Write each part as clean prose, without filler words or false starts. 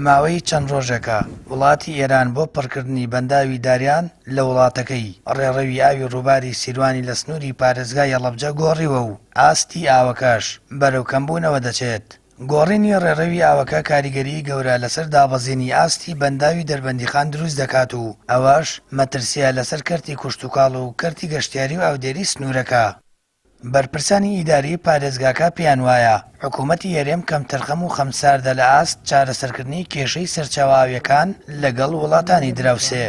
ماوەی چەند ڕۆژێکە وڵاتی ئێران بۆ پڕکردنی بەنداوی داریان لە وڵاتەکەی ڕێڕەوی ئاوی ڕووباری سیروانی لە سنووری پارێزگای هەڵەبجە گۆڕیوە و ئاستی ئاوەکەش بەرەو کەمبوونەوە دەچێت. گۆڕینی ڕێڕەوی ئاوەکە کاریگەری گەورە لەسەر دابەزینی ئاستی بەنداوی دەربەندیخان دروست دەکات و ئەوەش مەترسیە لەسەر کەرتی کوشتوکاڵ و کەرتی گەشتیاری و ئاودێری سنوورەکە. بەرپرسانی ئیداری پارێزگاکە پێیان وایە حکوومەتی هەرێم کەم تەرخەم و خەمساردە لە ئاست چارەسەرکردنی کێشەی سەرچاوەکان لەگەڵ وڵاتانی دراوسێ.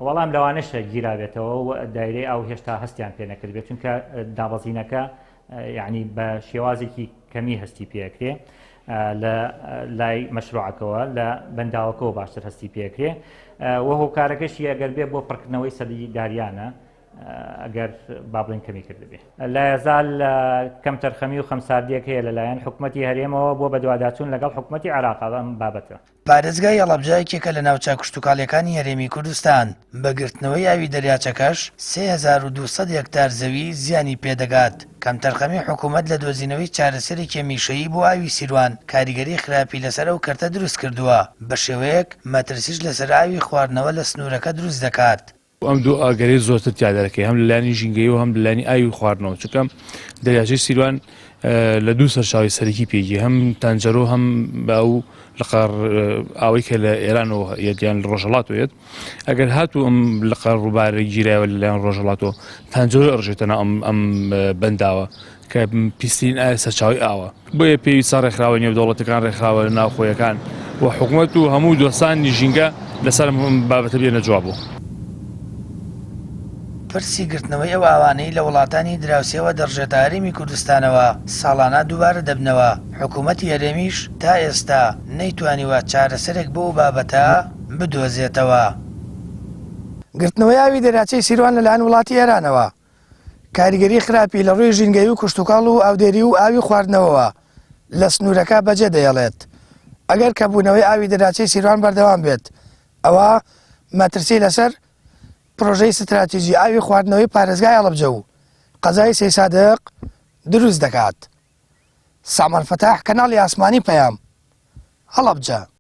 وەڵام لەوانەشە گیراوێتەوە و دایرەی ئەو هێشتا هەستیان پێ نەکرد بێت چونکە دابەزینەکە یعنی بە شێوازێکی کەمی هەستی پێکرێ لە لای مەشروعەکەوە لە بەنداوەکەەوە باشتر هەستی پێکرێ وە هۆکارەکەشی ئەگەر بێ بۆ پڕکردنەوەی سەدی داریانە ئەگەر با بڵین کەمی کرد بێ لە ێزال کەم تەرخەمی و خەمساردیەک هەیە لەلایەن حکوومەتی هەرێمەوە بۆ بەدواداچوون لەگەڵ حکوومەتی عێراق ئەم بابەتە. پارێزگای هەڵەبجەیەکێکە لە ناوچە کوشتوکاڵیەکانی هەرێمی کوردستان بەگرتنەوەی ئاوی دەریاچەکەش 3200 هێکتار زەوی زیانی پێدەگات. کەم تەرخەمی حکوومەت لە دۆزینەوەی چارەسەری کێمیشەیی بۆ ئاوی سیروان کاریگەری خراپی لەسەر ئەو کەرتە دروست کردووە بە شێوەیەک مەترسیش لەسەر ئاوی خواردنەوە لە سنوورەکە دروست دەکات. ئەم دوو ئاگەری زۆرتر تیادەکەی هەم لەلانی ژینگەی و هەم لەلانی ئاوی خواردنەوە چونکە دەریاچەی سیروان لە دوو سەرچاوی سەرەکی پێیە هەم تانجەرۆ هەم بە ئەو لەقەر ئاوەی کە لە ئێرانەوە یەکیان لە ڕۆژهەڵاتەوەیەت ئەگەر هاتوو ئەم لەقەر ڕووبارە گیرایەوە لەلایەن ڕۆژهەڵاتەوە تانجەرۆ ئەڕژێتەنە ئەم بەنداوە کە پیسین ئایا سەرچاوی ئاوە بۆیە پێویستە ڕێکخراوە نێودەوڵەتەکان ڕێکخراوە لە ناوخۆیەکان و حکوومەت و هەموو دۆستانی ژینگە لەسەر بابەتە بێنە جواب. پرسی گرتنەوەی ئەو ئاوانەی لە وڵاتانی دراوسێەوە دەڕژێتە هەرێمی کوردستانەوە ساڵانە دووبارە دەبنەوە. حکوومەتی هەرێمیش تا ئێستا نەیتوانیوە چارەسەرێک بۆ بابەتە بدۆزێتەوە. گرتنەوەی ئاوی دەریاچەی سیروان لەلایەن وڵاتی ئێرانەوە کاریگەری خراپی لە ڕووی ژینگەی و کوشتوکاڵ و ئاودێری و ئاوی خواردنەوەوە لە سنوورەکە بەجێ دەیەڵێت. ئەگەر کەبوونەوەی ئاوی دەریاچەی سیروان بەردەوام بێت ئەوە مەترسی لەسەر پرۆژەی استراتیژی ئاوی خواردنەوەی پارێزگای هەڵەبجە و قەزای سێ سادق دروست دەکات. سامان فەتاح کەناڵی ئاسمانی پەیام هەڵەبجە.